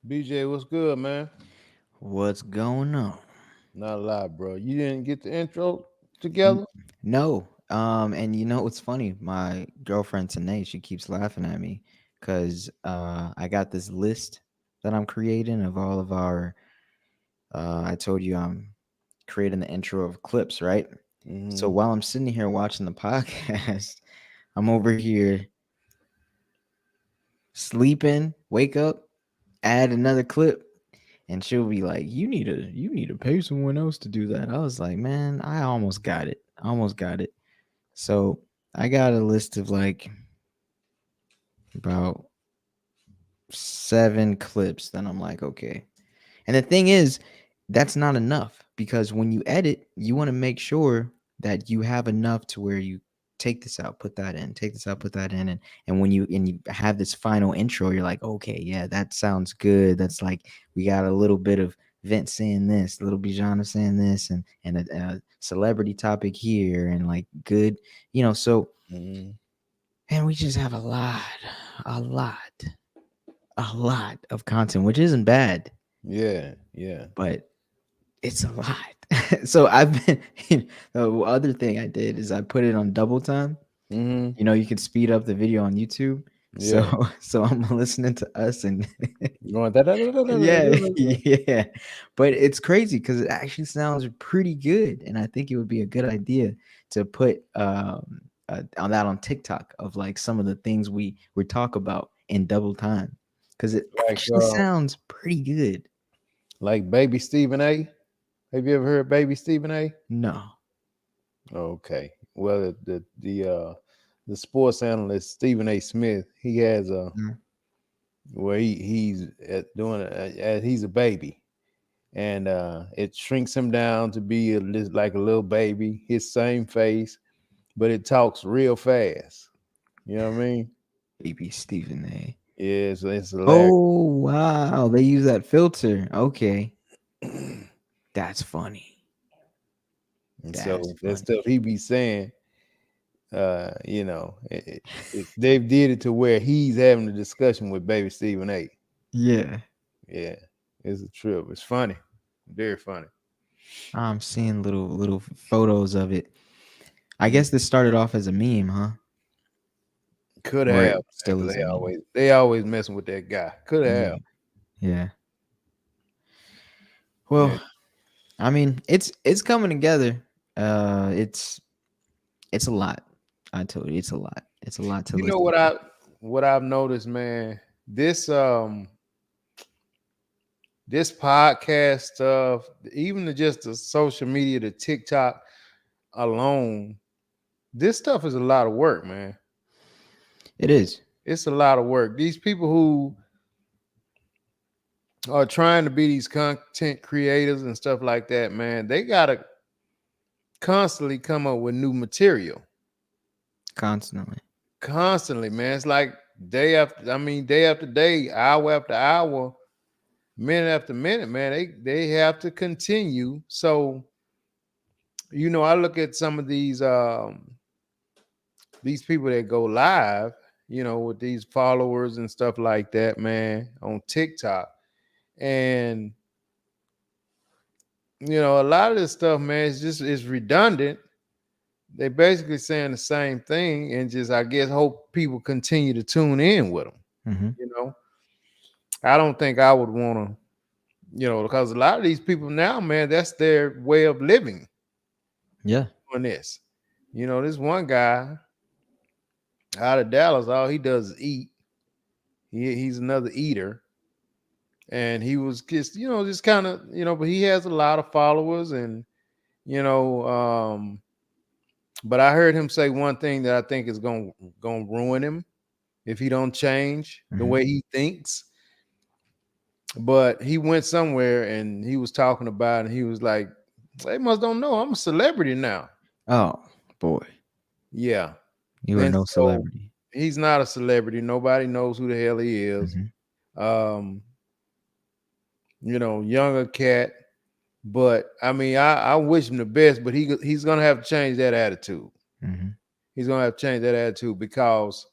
BJ, what's good, man? What's going on? Not a lot, bro. You didn't get the intro N- together? No. And you know what's funny? My girlfriend Tanae, she keeps laughing at me because I got this list that I'm creating of all of our. I told you I'm creating the intro of clips, right? So Mm-hmm. while I'm sitting here watching the podcast, I'm over here sleeping. Wake up, add another clip, and she'll be like, "You need to pay someone else to do that." I was like, "Man, I almost got it. I almost got it." So I got a list of like about 7 clips that I'm like, okay. And the thing is, that's not enough because when you edit, you want to make sure that you have enough to where you take this out, put that in, take this out, put that in, and when you have this final intro, you're like, okay, yeah, that sounds good. That's like we got a little bit of Vince saying this, little Bijan saying this, and a celebrity topic here, and like good, So Mm-hmm. and we just have a lot, a lot of content, which isn't bad, Yeah, yeah. but it's a lot. So I've been, the other thing I did is I put it on double time. Mm-hmm. You can speed up the video on YouTube. So, Yeah. so I'm listening to us and Going da, da, da, da, da, da, yeah, da, da. yeah. But it's crazy because it actually sounds pretty good. And I think it would be a good idea to put on that on TikTok of like some of the things we talk about in double time because it Like actually sounds pretty good. like baby Stephen A. Have you ever heard baby Stephen A? No. Okay. Well, the sports analyst Stephen A. Smith, he has a Mm. where he's doing he's a baby, and it shrinks him down to be like a little baby, his same face, but it talks real fast. You know what I mean? Baby Stephen A. Yeah, it's hilarious. Oh wow, they use that filter. Okay, that's funny. And That's so that funny. stuff he be saying, they did it to where he's having a discussion with baby Stephen A. Yeah, Yeah, it's a trip. It's funny, very funny. I'm seeing little photos of it. I Mm. guess this started off as a meme, huh? Could Or have, it man, still because is a meme. they always messing with that guy. Could have. Yeah, yeah. Yeah. Well, I mean, it's coming together. It's a lot. I told you, it's a lot. It's a lot to You know listen to. what I've noticed, man. This podcast stuff, even just the social media, the TikTok alone, this stuff is a lot of work, man. It is. It's a lot of work. These people who are trying to be these content creators and stuff like that, man, they gotta constantly come up with new material. Constantly. Constantly, man. It's like day after day, hour after hour, minute after minute, man. They have to continue. So, I look at some of these people that go live, with these followers and stuff like that, man, on TikTok. And a lot of this stuff, man, it's redundant. They basically saying the same thing and just I guess hope people continue to tune in with them. Mm-hmm. You know, I don't think I would want to, because a lot of these people now, man, that's their way of living Yeah. on this. This one guy out of Dallas, all he does is eat. He's another eater, and he was just kind of, but he has a lot of followers, and you know, but I heard him say one thing that I think is gonna ruin him if he don't change the Mm-hmm. way he thinks. But he went somewhere and he was talking about it, and he was like, they must don't know I'm a celebrity now. Oh boy, Yeah. you are And no so celebrity. he's not a celebrity. Nobody knows who the hell he is. Mm-hmm. Um, younger cat. But I mean, I wish him the best, but he's gonna have to change that attitude. Mm-hmm. He's gonna have to change that attitude because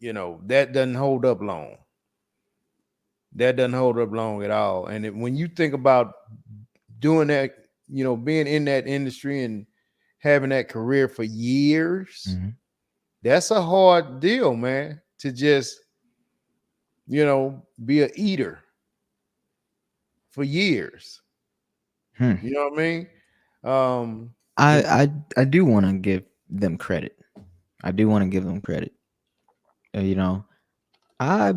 that doesn't hold up long. That doesn't hold up long at all. And when you think about doing that, being in that industry and having that career for years, Mhm. that's a hard deal, man, to just, be a eater for years. Hmm. You know what I mean? I The I do want to give them credit. I do want to give them credit. You know, I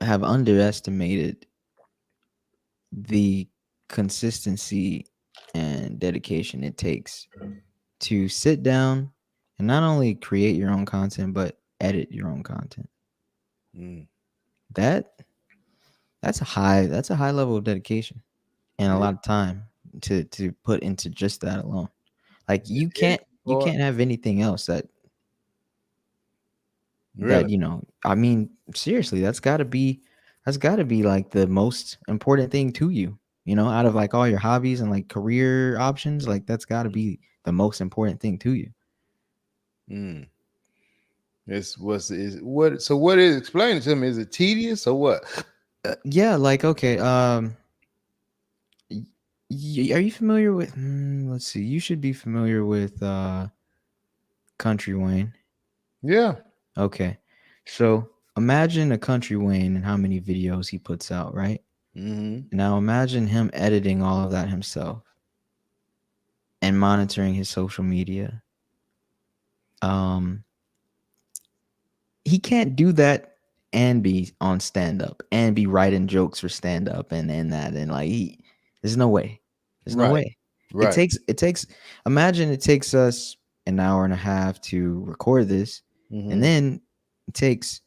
have underestimated the consistency and dedication it takes to sit down and not only create your own content but edit your own content. mm, That that's a high level of dedication and a it, lot of time to put into just that alone. Like it is you hard. can't have anything else that Really? I mean seriously, that's got to be like the most important thing to you. Out of like all your hobbies and like career options, like that's got to be the most important thing to you. Mm. It's what's is what so what is explain it to me? Is it tedious or what? Yeah, like okay, are you familiar with let's see, you should be familiar with Country Wayne. Yeah. Okay. So, imagine a Country Wayne and how many videos he puts out, right? Mm-hmm. Now imagine him editing all of that himself and monitoring his social media. Um, he can't do that and be on stand up and be writing jokes for stand up and that and like there's no way. There's no Right. way. Right. It takes imagine it takes us an hour and a half to record this and Mm-hmm. then it takes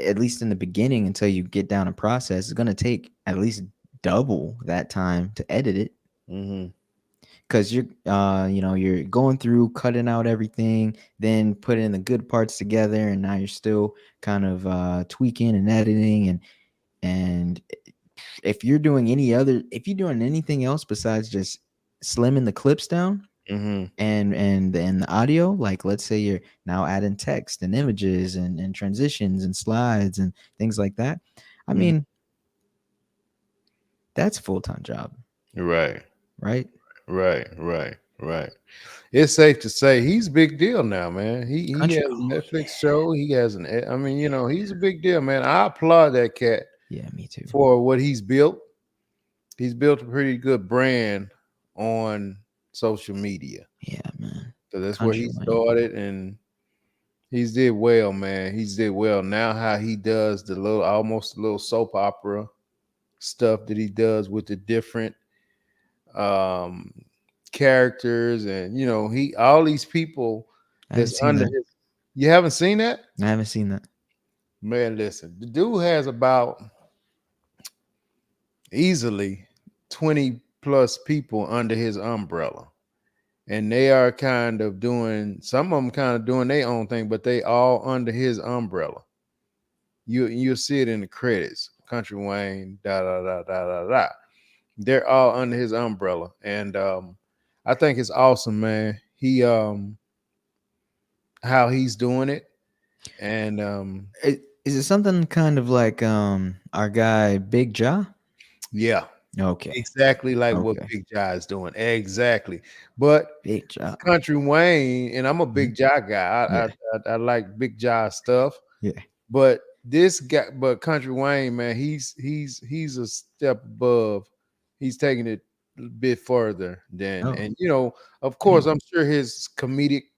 at least in the beginning until you get down a process, it's going to take at least double that time to edit it Mm-hmm. because you're going through cutting out everything, then putting the good parts together, and now you're still kind of tweaking and editing and if you're doing anything else besides just slimming the clips down Mm-hmm. and the audio, like let's say you're now adding text and images and transitions and slides and things like that, I Mm-hmm. mean that's a full-time job, Right. right? Right. Right. Right. It's safe to say he's a big deal now, man. He Country, has a oh Netflix show. He has I mean, he's a big deal, man. I applaud that cat yeah, me too. for what he's built. He's built a pretty good brand on social media. Yeah, man. So that's where Country he Wayne. started, and he's did well, man. He's did well. Now how he does the little almost a little soap opera stuff that he does with the different um characters, and he all these people I haven't that's seen under that. his. You haven't seen that? I haven't seen that. Man, listen, the dude has about easily 20 plus people under his umbrella, and they are kind of doing some of them kind of doing their own thing, but they all under his umbrella. You'll see it in the credits. Country Wayne, da da da da da da. They're all under his umbrella, and I think it's awesome, man. He how he's doing it, and Is it something kind of like our guy Big Jaw? yeah, Okay. exactly like what Okay. Big Jai is doing, exactly. But Big Jaw. Country Wayne, and I'm a Mhm. Big Jai guy. Yeah. I like Big Jai stuff, Yeah. but but Country Wayne, man, he's a step above. He's taking it a bit further than, Oh. and of course, Dang. I'm sure his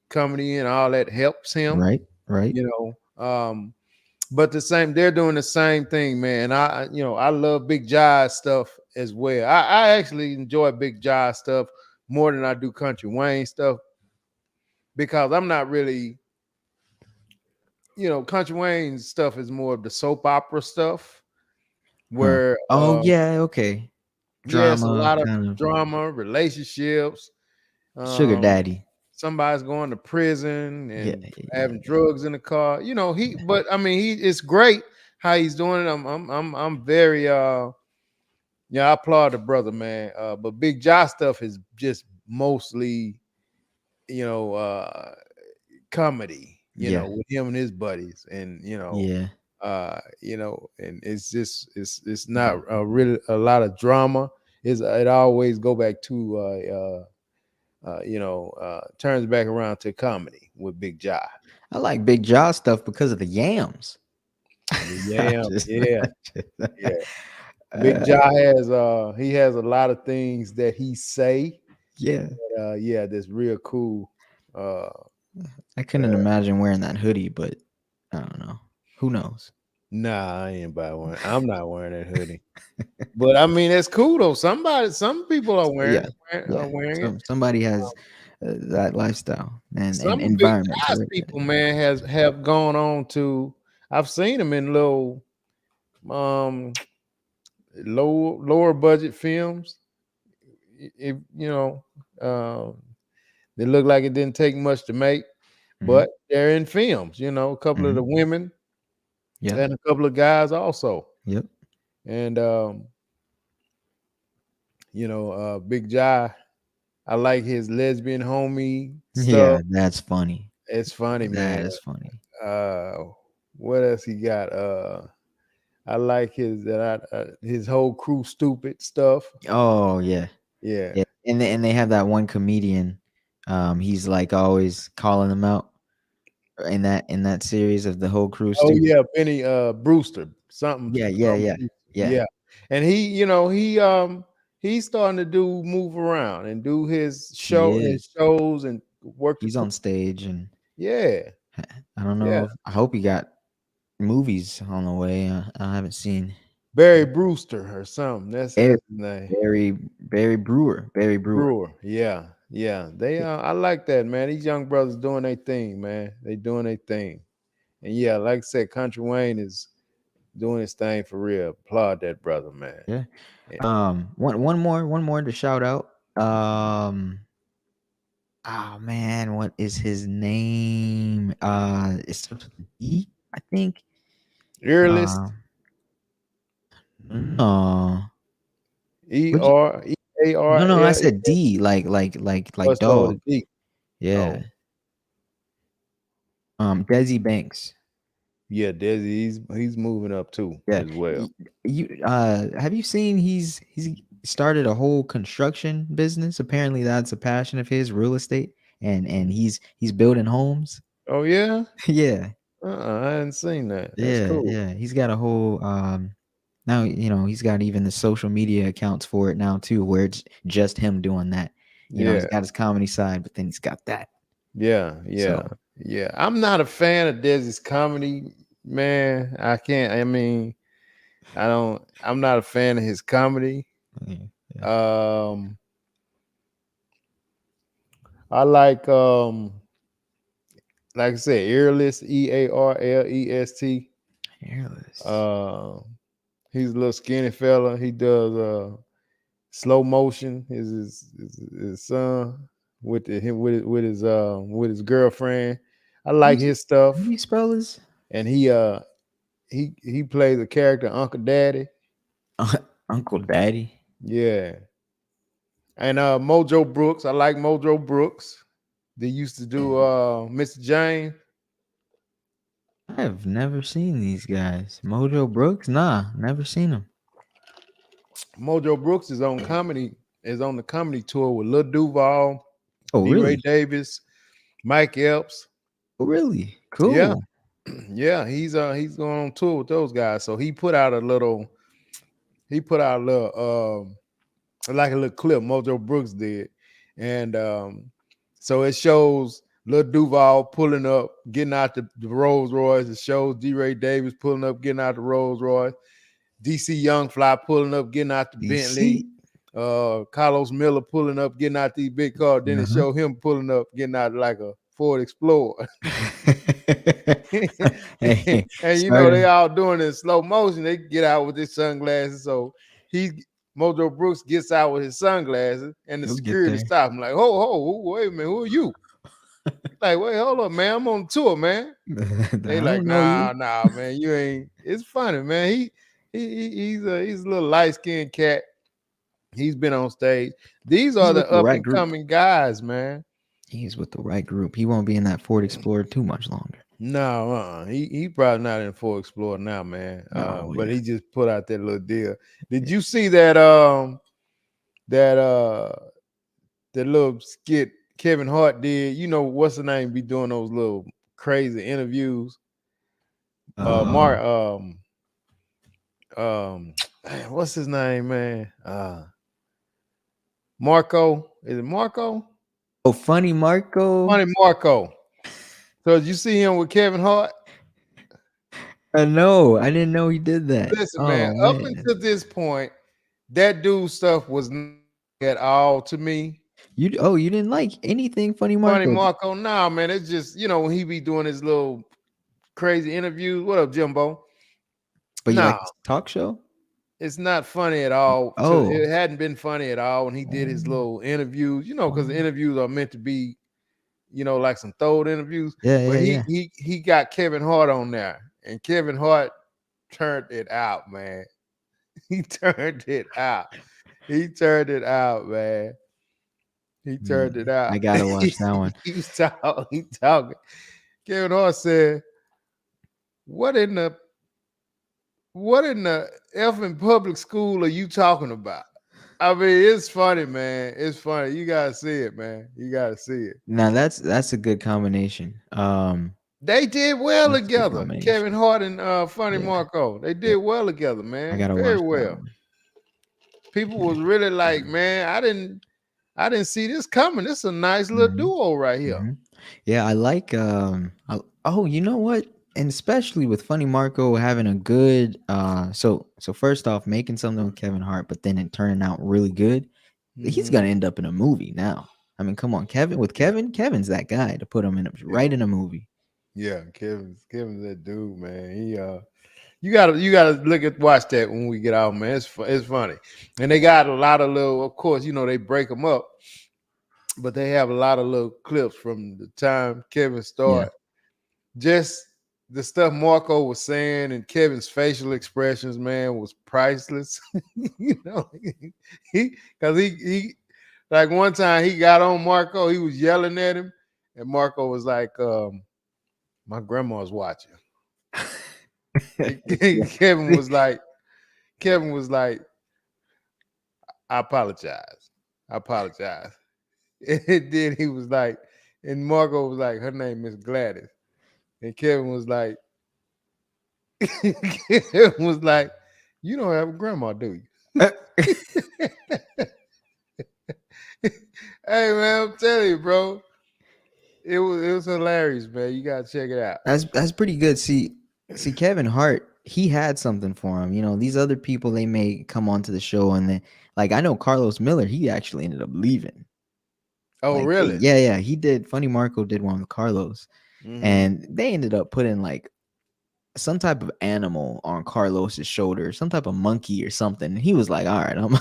comedy and all that helps him. Right. Right. You but they're doing the same thing, man. I love Big Jai stuff as well. I actually enjoy Big Jai stuff more than I do Country Wayne stuff because I'm not really, Country Wayne stuff is more of the soap opera stuff Huh. where, Oh yeah. Okay. yeah, it's a Drama lot of kind of drama, relationships. sugar Um, daddy. Somebody's going to prison Yeah. and having Yeah. drugs in the car. But I mean, it's great how he's doing it. I'm very, yeah, I applaud the brother, man. But Big Josh stuff is just mostly, you know, uh, comedy, Yeah. with him and his buddies, and Yeah. And it's not really a lot of drama. It always go back to turns back around to comedy with Big Jai. I like Big Jaw stuff because of the yams. The I'm Yam, just- yeah, yeah. Big uh, Jai has he has a lot of things that he say. yeah. Yeah, that's real cool. Uh, I couldn't uh imagine wearing that hoodie, but I don't know. Who knows? nah, I ain't buy one. I'm not wearing that hoodie. But I mean, it's cool though. Some people are Yeah, are yeah. wearing it. Somebody has that lifestyle and Some big environment to guys wear that people, in. man, has have gone on to. I've seen them in um lower budget films. If they look like it didn't take much to make, Hmm. but they're in films. A couple of Hmm. the women Yeah. and a couple of guys also. Yep. And Big Jai, I like his lesbian homie stuff. Yeah, that's funny. It's funny, man. That is funny. Uh, what else he got? I like his whole crew stupid stuff. Oh yeah, Yeah. yeah. And they have that one comedian. He's like always calling them out in that series of the whole crew Oh stupid. yeah, Benny Brewster. Yeah, yeah, Something yeah, Brewster. yeah. Yeah. And he's starting to do move around and do He his is. shows and work the He's crew. on stage, and Yeah. I don't Yeah. know. I hope he got movies on the way. I haven't seen. Barry Brewster or something. Barry, That's his name. Barry Brewer. Barry Brewer. Brewer. Yeah. Yeah. I like that, man. These young brothers doing their thing, man. They doing their thing. And yeah, like I said, Country Wayne is doing his thing for real. Applaud that brother, man. Yeah. Yeah. One more to shout out. Oh man, what is his name? It starts with a D, I think. Uh, Earlist, no. E Would you? R E A R No, no. I L E. said D, like What's over the dog. D? Yeah. Oh, Desi Banks. yeah, Desi. He's moving up too Yeah. as well. You have you seen he's started a whole construction business? Apparently that's a passion of his, real estate, and he's building homes. Oh yeah. Yeah. I hadn't seen that. That's Yeah, cool. yeah. He's got a whole now he's got even the social media accounts for it now too, where it's just him doing that. He's Yeah, got his comedy side, but then he's got that. yeah, yeah, So yeah. I'm not a fan of Desi's comedy, man. I can't. I mean, I don't. I'm not a fan of his comedy. yeah, yeah. Um, I like I said, Earless, Earlest. Hairless. Uh, he's a little skinny fella. He does slow motion. His son with his girlfriend. I How like do you, his how do stuff, you spell his and he plays a character Uncle Daddy. Uncle Daddy? Yeah, and Mojo Brooks. I like Mojo Brooks. They used to do Mr. Jane. I have never seen these guys. Mojo Brooks? Nah, never seen him. Mojo Brooks is on the comedy tour with Lil Duval, Oh, D. Ray really? Davis, Mike Epps. Oh, really? Yeah, Cool. yeah, he's going on tour with those guys. So he put out a little like a little clip Mojo Brooks did. And so it shows Lil Duval pulling up, getting out the Rolls Royce. It shows D. Ray Davis pulling up, getting out the Rolls Royce. DC Young Fly pulling up, getting out the Bentley. DC. Carlos Miller pulling up, getting out these big cars. Then it Uh-huh. showed him pulling up, getting out like a Ford Explorer. Hey, And they starting. all doing it in slow motion. They get out with his sunglasses. So he Mojo Brooks gets out with his sunglasses, and the He'll get security there. stops him like, wait a minute, who are you? Like, wait, hold up, man, I'm on tour, man. They I like, don't know you. nah, man, you ain't. It's funny, man. He's a little light skinned cat. He's been on stage. These He's are with the the up right and group. coming guys, man. He's with the right group. He won't be in that Ford Explorer too much longer. No, he probably not in full explore now, man. No, But yeah. he just put out that little deal. Did you see that that the little skit Kevin Hart did? You know what's the name? Be doing those little crazy interviews. Mark Uh, what's his name, man? Marco. Is it Marco? oh, Funny Marco. Funny Marco. So did you see him with Kevin Hart? No, I didn't know he did that. Listen, man, Oh up man, until this point, that dude stuff was not at all to me. you didn't like anything Funny Funny Marco, Marco, nah, man, it's just when he be doing his little crazy interviews. What up, Jimbo? but you like Nah, his talk show? it's not funny at all. Oh, It hadn't been funny at all when he did his oh, little interviews. Because the oh. interviews are meant to be, like some throwed interviews. Yeah, But yeah, he yeah. he he got Kevin Hart on there, and Kevin Hart turned it out, man. He turned it out. He turned it out, man. He turned it Man, out. I gotta watch that one. He was talking. He talking. Kevin Hart said, "What in the effing public school are you talking about?" I mean, it's funny, man. It's funny. You gotta see it, man. You gotta see it. Now that's a good combination. They did well That's a good together. Kevin combination. Hart and Funny Yeah, Marco. They yeah. did well together, I man. gotta Very watch that well. one. People Yeah. was really like, man, I didn't see this coming. This is a nice little Hmm. duo right here. Hmm. Yeah, I like. Oh, you know what? And especially with Funny Marco having a good. So first off, making something with Kevin Hart, but then it turning out really good. He's Hmm. gonna end up in a movie now. I mean, come on, Kevin. With Yeah, Kevin's that guy to put him in yeah, right in a movie. yeah. Kevin's that dude, man. You gotta look at watch that when we get out, man. It's funny, and they got a lot of little. Of course, they break them up, but they have a lot of little clips from the time Kevin Yeah. started. Just the stuff Marco was saying and Kevin's facial expressions, man, was priceless. you know, he because he like one time he got on Marco, he was yelling at him, and Marco was like, "My grandma's watching." And Yeah. Kevin was like, "I apologize, I apologize." And then he was like, and Marco was like, "Her name is Gladys," and Kevin was like, Kevin was like, "You don't have a grandma, do you?" Hey man, I'm telling you, bro, it was hilarious, man. You gotta check it out. That's pretty good. See, Kevin Hart, he had something for him. These other people they may come onto the show and then like I know Carlos Miller, he actually ended up leaving. Oh, Like really? yeah, yeah, he did. Funny Marco did one with Carlos, Mm-hmm. and they ended up putting like some type of animal on Carlos's shoulder, some type of monkey or something. And he was like, "All right, I'm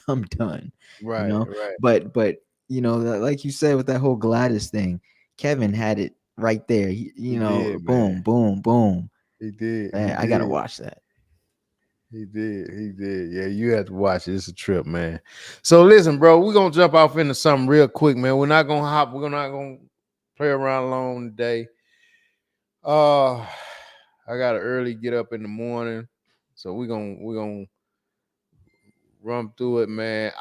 I'm done." You Right, know, right. but like you said with that whole Gladys thing, Kevin had it right there. He did, Boom, man. boom, boom. He did. He Man, I gotta did. watch that. He did. He did. Yeah, you have to watch it. It's a trip, man. So listen, bro, we're gonna jump off into something real quick, man. We're not gonna hop. We're not gonna play around long today. Uh, I gotta early get up in the morning, so we're gonna run through it, man.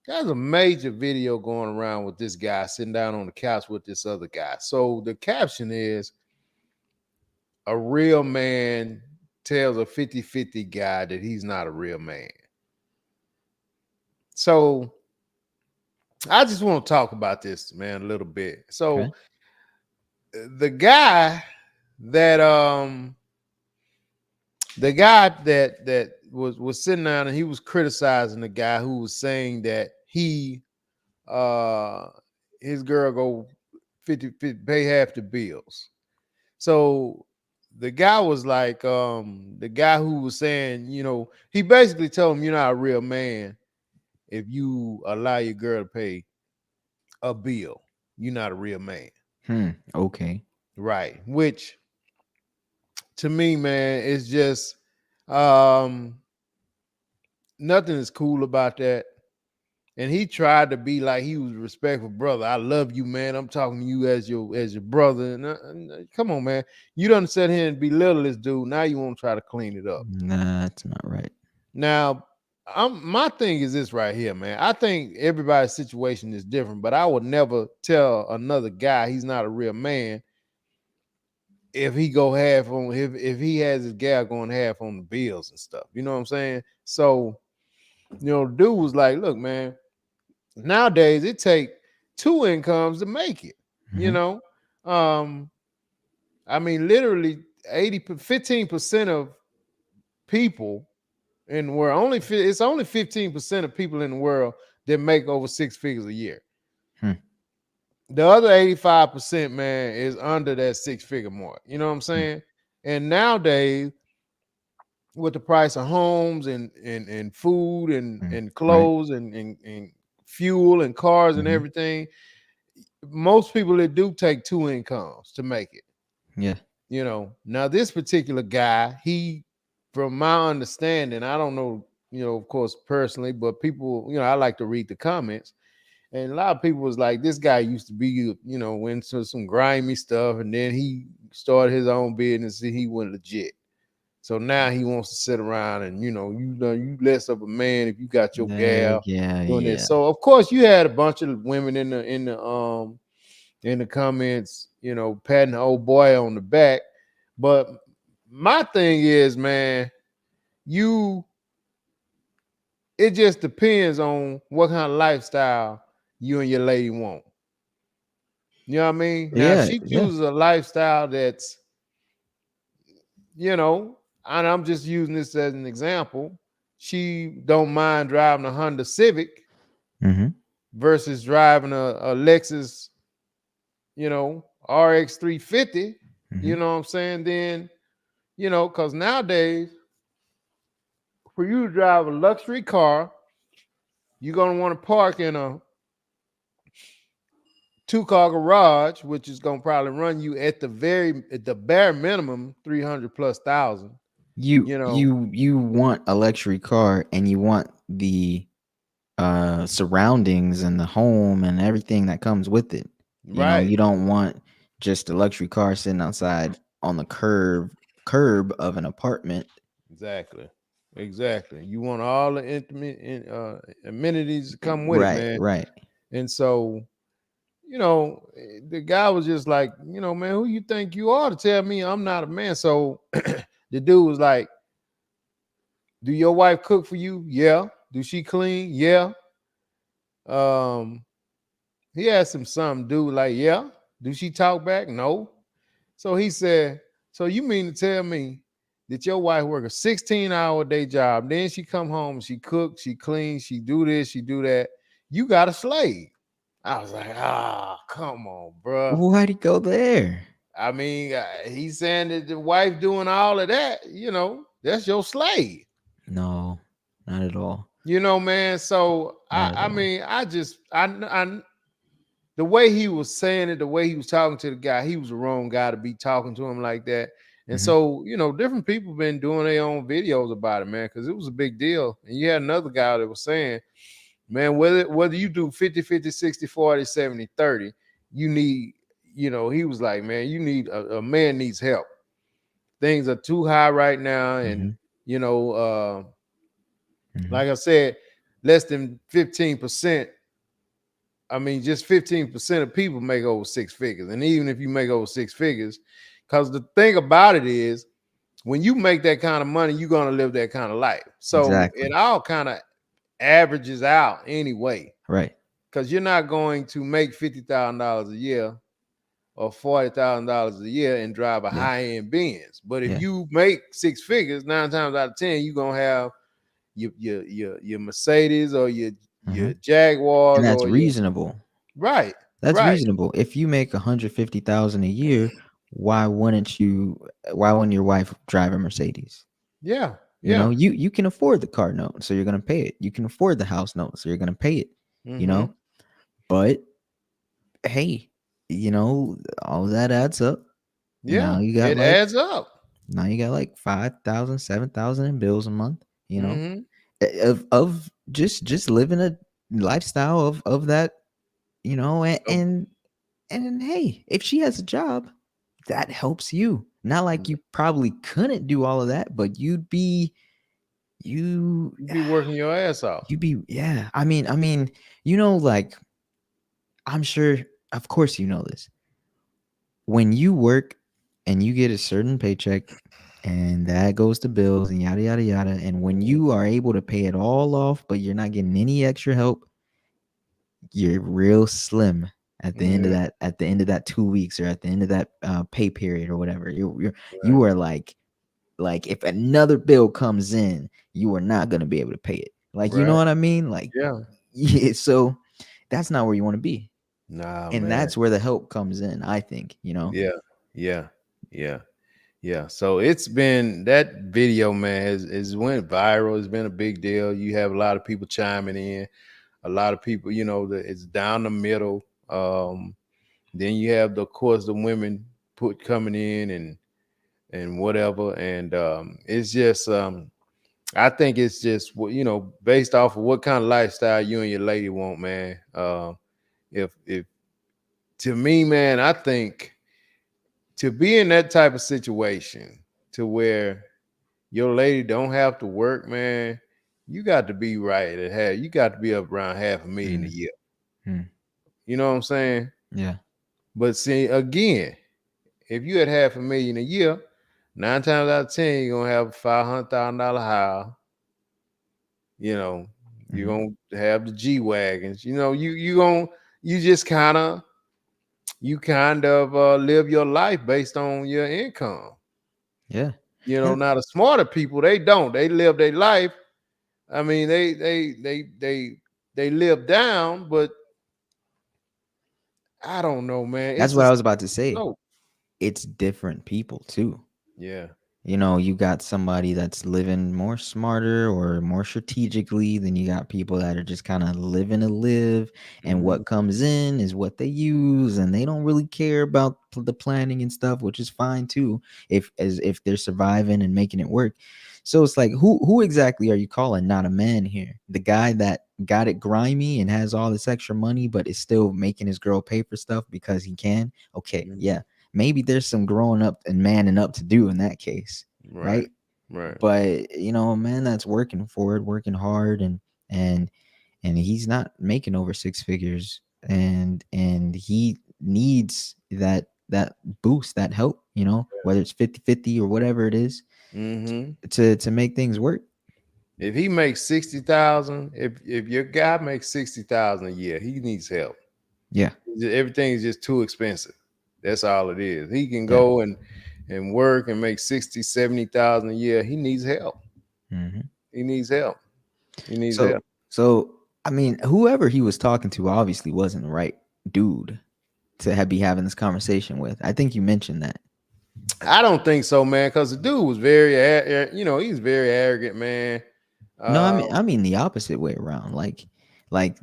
There's a major video going around with this guy sitting down on the couch with this other guy. So the caption is, "A real man tells a 50-50 guy that he's not a real man." So I just want to talk about this, man, a little bit. Okay. So the guy that was sitting down and he was criticizing the guy who was saying that uh his girl go 50 pay half the bills. So the guy was like, the guy who was saying, he basically told him, "You're not a real man if you allow your girl to pay a bill. You're not a real man." Okay. Right. Which to me, man, is just um nothing is cool about that. and he tried to be like he was a respectful brother. I love you, man. I'm talking to you as your brother. Come on, man. You done sit here and belittle this dude. Now you want to try to clean it up. Nah, that's not right. Now, my thing is this right here, man. I think everybody's situation is different, but I would never tell another guy he's not a real man if he go half on if he has his gal going half on the bills and stuff. You know what I'm saying? So, dude was like, look, man, nowadays it take two incomes to make it. You Mm-hmm. know, um, I mean, literally 15% of people in the world it's only 15% of people in the world that make over six figures a year. Hmm. The other 85%, man, is under that six figure mark. You know what I'm Hmm. saying? And nowadays, with the price of homes and food Hmm. and Right. clothes and fuel and cars and Mm-hmm. everything, most people that do take two incomes to make it. Yeah. Now this particular guy, he, from my understanding, I don't know, of course, personally, but people, I like to read the comments. And a lot of people was like, this guy used to be, into some grimy stuff, and then he started his own business and he went legit. So now he wants to sit around and you less of a man if you got your gal Yeah. doing this. Yeah. So of course you had a bunch of women in the comments, patting the old boy on the back. But my thing is, man, you it just depends on what kind of lifestyle you and your lady want. You know what I mean? Now, if Yeah. she Yeah. chooses a lifestyle that's, and I'm just using this as an example, she don't mind driving a Honda Civic Mm-hmm. versus driving a Lexus, RX 350. Mm-hmm. You know what I'm saying? Then, because nowadays, for you to drive a luxury car, you're gonna want to park in a two-car garage, which is gonna probably run you at the bare minimum 300 plus thousand. You You know, you you want a luxury car, and you want the surroundings and the home and everything that comes with it. right? You don't want just a luxury car sitting outside on the curb of an apartment. Exactly, exactly. You want all the intimate amenities to come with it, Right, man. right. And so, the guy was just like, man, who you think you are to tell me I'm not a man? So the dude was like, do your wife cook for you? Yeah. Do she clean? Yeah. Um, he asked him something, dude, like, yeah. Do she talk back? No. So he said, so you mean to tell me that your wife work a 16-hour day job, then she come home, she cook, she clean, she do this, she do that. You got a slave. I was like, come on, bro. Why'd he go there? I mean, he's saying that the wife doing all of that, that's your slave. No, not at all. Man. So Not at I all. mean, I the way he was saying it, the way he was talking to the guy, he was the wrong guy to be talking to him like that. And Hmm. so, different people been doing their own videos about it, man, because it was a big deal. And you had another guy that was saying, man, whether you do 50-50, 60-40, 70-30, you need, he was like, man, you need a man needs help. Things are too high right now. Hmm. And, you know, uh, Hmm. like I said, less than 15%. I mean, just 15% of people make over six figures. And even if you make over six figures, because the thing about it is, when you make that kind of money, you're going to live that kind of life. So it Exactly. all kind of averages out anyway, Right. because you're not going to make $50,000 a year or $40,000 a year and drive a Yeah. high end Benz. But if Yeah. you make six figures, 9 times out of 10, you're going to have your Mercedes or Hmm. your And Jaguars that's or your reasonable. right, That's right. reasonable. If you make 150,000 a year, why wouldn't you? Why wouldn't your wife drive a Mercedes? Yeah, yeah. You can afford the car note, so you're gonna pay it. You can afford the house note, so you're gonna pay it. You Mm-hmm. know, but hey, all of that adds up. Yeah, Now you got it like adds up. 5,000, 7,000 in bills a month. Mm-hmm. Of just living lifestyle of that, and Um, hey, if she has a job, that helps you. Not like you probably couldn't do all of that, but you you be working your ass off. you'd be, yeah. I mean, like, I'm sure, of course, this. When you work and you get a certain paycheck, and that goes to bills and yada yada yada, and when Mhm. you are able to pay it all off, but you're not getting any extra help, you're real slim at the end of Yeah, that, 2 weeks, or at the end of that pay period or whatever. You right. are like, if another bill comes in, you are not going to be able to pay it. Like, you know Right. what I mean? Like, Yeah. yeah. So that's not where you want to be, Nah, and man. that's where the help comes in, I think. Yeah. Yeah. Yeah. Yeah. So it's been that video, man, has went viral. It's been a big deal. You have a lot of people chiming in. A lot of people, that it's down the middle. Then you have of course the women put coming in and whatever. And it's just I think it's just based off of what kind of lifestyle you and your lady want, man. If to me, man, I think to be in that type of situation to where your lady don't have to work, man, you got to be right at half. You got to be up around half a million a Mm, year. mm, You know what I'm saying? yeah. But see, again, if you had half a million a year, 9 times out of 10, you're gonna have a $500,000 house. You know, you're Mm, gonna have the G wagons. You just kind of live your life based on your income. yeah. And Now the smarter people, they don't. They live their life. I mean, they live down, but I don't know, man. that's It's what a I was about to say. slope. It's different people too. Yeah. You got somebody that's living more smarter or more strategically, then you got people that are just kind of living to live, and Mhm. what comes in is what they use, and they don't really care about the planning and stuff, which is fine too, if they're surviving and making it work. So it's like, who exactly are you calling not a man here? The guy that got it grimy and has all this extra money but is still making his girl pay for stuff because he can? Okay, Mhm. yeah, maybe there's some growing up and manning up to do in that case, Right. right? Right. But a man that's working for it, working hard, and and he's not making over six figures, and he needs that boost, that help, whether it's 50-50 or whatever it is, Mhm. to make things work. If he makes 60,000, if your guy makes 60,000 a year, he needs help. Yeah, Everything is just too expensive. That's all it is. He can yeah. go and work and make 60, 70,000 a year. He needs help. Hmm. He needs help. He needs So help. so I mean, whoever he was talking to obviously wasn't the right dude to be having this conversation with. I think you mentioned that. I don't think so, man, because the dude was he's very arrogant, man. No, I Uh, mean, the opposite way around. Like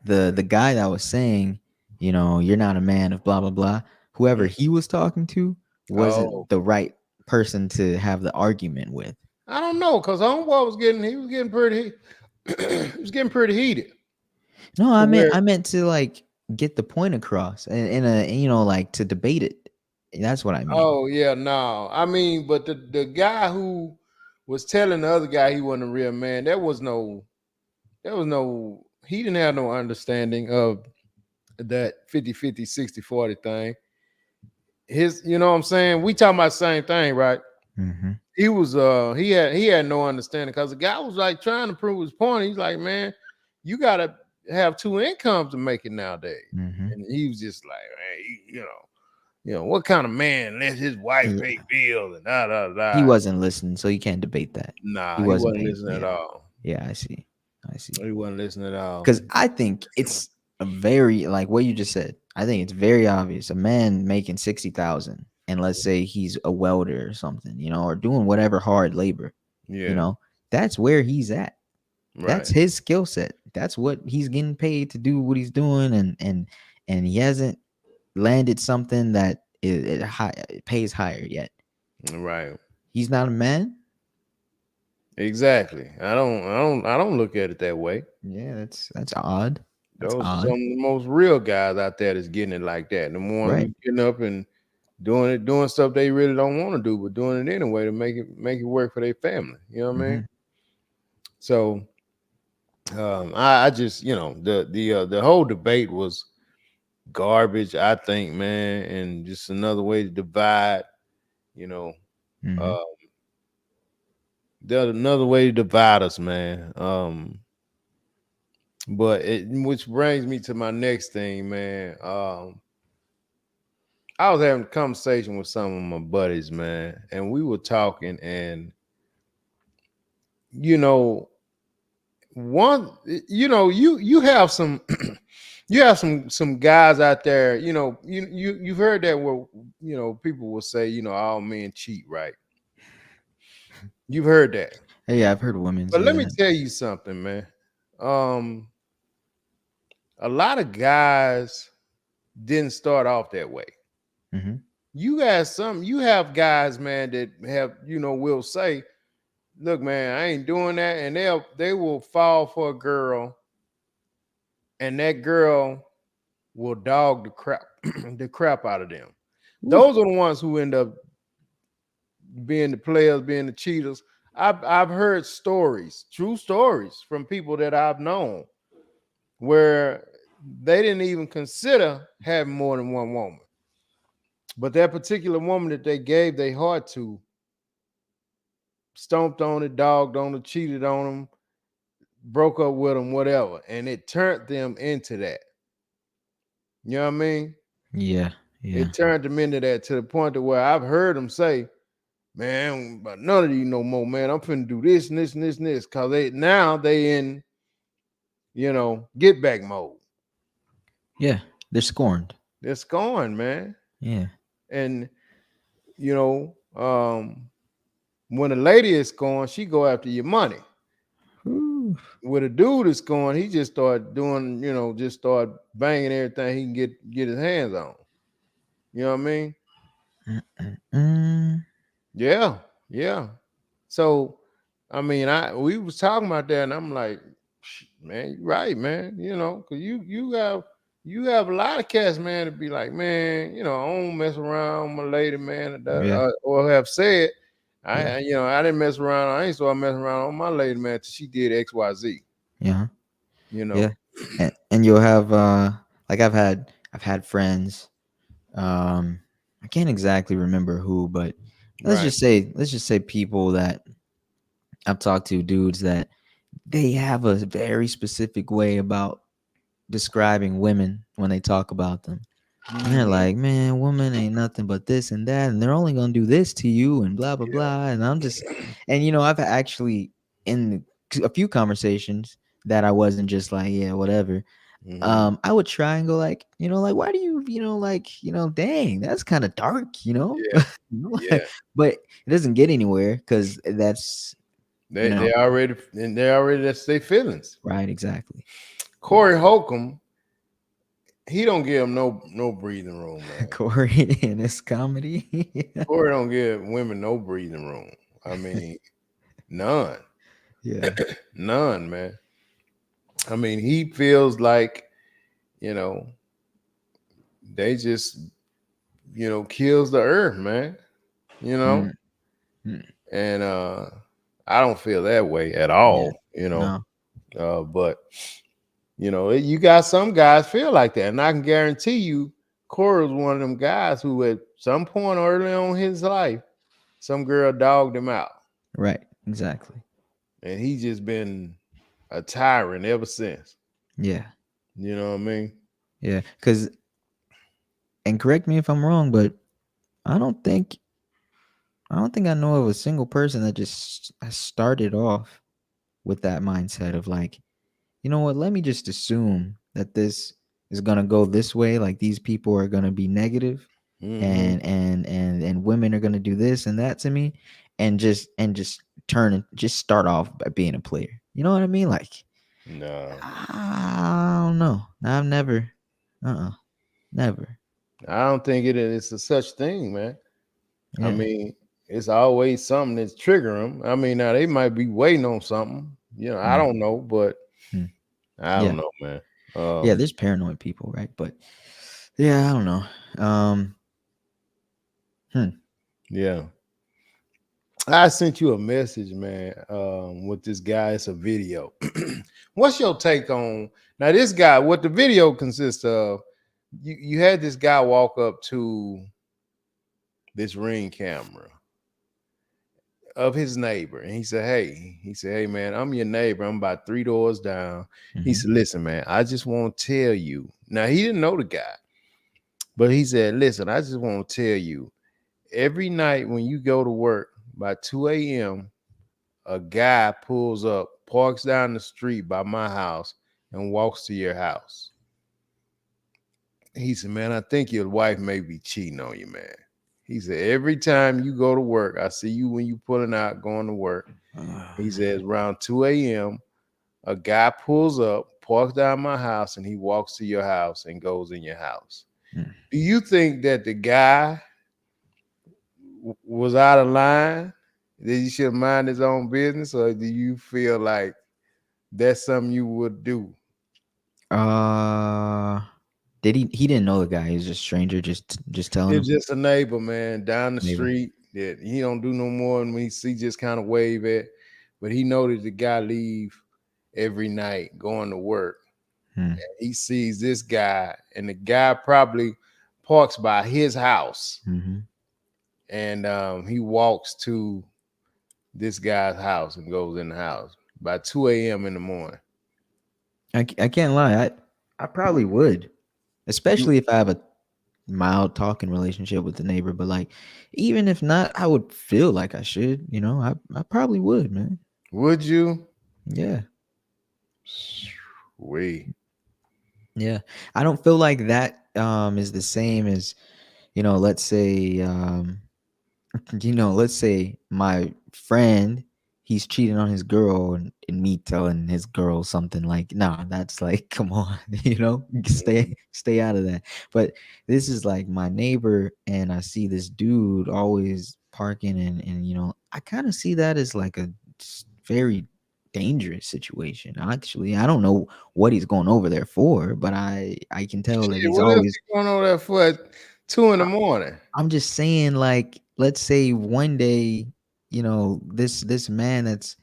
the guy that was saying, you're not a man of blah blah blah. Whoever he was talking to oh, wasn't the right person to have the argument with. I don't know, because homeboy he was getting pretty, he was getting pretty heated No, to where. I meant to, like, get the point across, and in a, like, to debate it. That's what I mean. Oh yeah, no. I mean, but the guy who was telling the other guy he wasn't a real man, he didn't have no understanding of that 50-50, 60-40 thing. You know what I'm saying? We talking about the same thing, right? Hmm. He had no understanding because the guy was like trying to prove his point. He's like, man, you gotta have two incomes to make it nowadays. Hmm. And he was just like, man, what kind of man lets his wife pay Yeah, bills and da da he da? wasn't listening, so you can't debate that. He Nah, he wasn't wasn't paying. listening at Yeah, all. yeah, I see, I see. He wasn't listening at all. Because I think it's a very, like what you just said. I think it's very obvious. A man making 60,000, and let's say he's a welder or something, or doing whatever hard labor, you Yeah, know, that's where he's at. That's right, his skill set. That's what he's getting paid to do, what he's doing, and he hasn't landed something that it pays higher yet. right. He's not a man. Exactly. I don't look at it that way. Yeah, that's odd. That's Those are some odd. of the most real guys out there that's getting it like that. The ones Right. who getting up and doing stuff they really don't want to do, but doing it anyway to make it work for their family. You know what I Hmm. mean? So I just the whole debate was garbage. I think, man, and just another way to divide. You know, Hmm. uh, there's another way to divide us, man. But which brings me to my next thing, man. I was having a conversation with some of my buddies, man, and we were talking, and you know, one, you have some, you have some guys out there, you've heard that where people will say, all men cheat, right? You've heard that, Hey, yeah, I've heard women but say let me that. tell you something, man. Um, a lot of guys didn't start off that way. Hmm. You have guys, man, that have, will say, look, man, I ain't doing that, and they will fall for a girl, and that girl will dog the crap the crap out of them. Ooh. Those are the ones who end up being the players, being the cheaters. I've heard stories, true stories from people that I've known where they didn't even consider having more than one woman. But that particular woman that they gave their heart to stomped on it, dogged on it, cheated on them, broke up with them, whatever. And it turned them into that. You know what I mean? Yeah. Yeah. It turned them into that to the point to where I've heard them say, man, but none of you no more, man. I'm finna do this and this and this and this. Cause they in, get back mode. Yeah. They're scorned. They're scoring, man. Yeah. And you know, when a lady is scoring, she go after your money. Ooh. With a dude is scoring, he just start doing, just start banging everything he can get his hands on. You know what I mean? Mm. Yeah, yeah. So, I mean, we was talking about that, and I'm like, man, you right, man. Cause you have a lot of cats, man, to be like, man, I don't mess around with my lady, man, Yeah. or have said, Yeah. I didn't mess around. I ain't start messing around on my lady, man, till she did X, Y, Z. Yeah. You Yeah. know, And you'll have like I've had friends. I can't exactly remember who, but right? let's just say people that I've talked to, dudes that they have a very specific way about describing women when they talk about them. And they're Mhm. like, man, woman ain't nothing but this and that, and they're only gonna do this to you, and blah blah Yeah. blah. And I'm just, and I've actually in a few conversations that I wasn't just like, yeah, whatever. Hmm. I would try and go like, like, why do you, like, dang, that's kind of dark, Yeah. Yeah. but it doesn't get anywhere because that's, They they already and they already that's their feelings. right, exactly. Corey Holcomb, he don't give him no breathing room, man. Corey in his comedy. Corey don't give women no breathing room. I mean, none, Yeah. none, man. I mean, he feels like you know they just kills the earth, man. You know, Mm, mm, and I don't feel that way at yeah. all. No. But you got some guys feel like that, and I can guarantee you, Corey was one of them guys who, at some point early on in his life, some girl dogged him out, Right. Exactly. and he just been a tyrant ever since. Yeah. You know what I mean? Yeah. Because, and correct me if I'm wrong, but I don't think I know of a single person that just has started off with that mindset of like, you know what, let me just assume that this is gonna go this way, like these people are gonna be negative, Mm-hmm. and women are gonna do this and that to me, and just turn and just start off by being a player. You know what I mean? Like, No, I don't know. I've never, never. I don't think it's a such thing, man. I Yeah. mean, it's always something that's triggering them. I mean, now they might be waiting on something. I Mm, don't know, but mm. I don't Yeah. know, man. Yeah, Um, there's paranoid people, right? But yeah, I don't know. Hmm. yeah. I sent you a message, man, with this guy. It's a video. What's your take on now? This guy, what the video consists of? You had this guy walk up to this ring camera of his neighbor, and he said, "Hey, man, I'm your neighbor. I'm about 3 doors down." He Hmm. said, "Listen, man, I just want to tell you." Now he didn't know the guy, but he said, "Listen, I just want to tell you. Every night when you go to work by 2 a.m., a guy pulls up, parks down the street by my house, and walks to your house." He said, "Man, I think your wife may be cheating on you, man." He said, "Every time you go to work, I see you when you pulling out going to work." He says, "Around 2 a.m., a guy pulls up, parks down my house, and he walks to your house and goes in your house." Do you think that the guy was out of line? That he should mind his own business, or do you feel like that's something you would do? Uh, did he? He didn't know the guy. He was just stranger. Just telling It's him just a neighbor, man, down the neighbor. street that he don't do no more than when he see just kind of wave at. But he noticed the guy leave every night going to work. Hmm. He sees this guy, and the guy probably parks by his house, Mm-hmm. and he walks to this guy's house and goes in the house by 2 a.m. in the morning. I can't lie. I probably would, You- especially if I have a mild talking relationship with the neighbor. But like, even if not, I would feel like I should. You know, I probably would, man. Would you? Yeah, We. yeah. I don't feel like that is the same as, let's say let's say my friend, he's cheating on his girl, and me telling his girl something like, nah, that's like, come on, stay out of that. But this is like my neighbor, and I see this dude always parking, and I kind of see that as like a very dangerous situation. Actually, I don't know what he's going over there for, but I can tell that Shit, he's what else always. you going over there for at 2 in the morning? I'm just saying, like, let's say one day, this man that's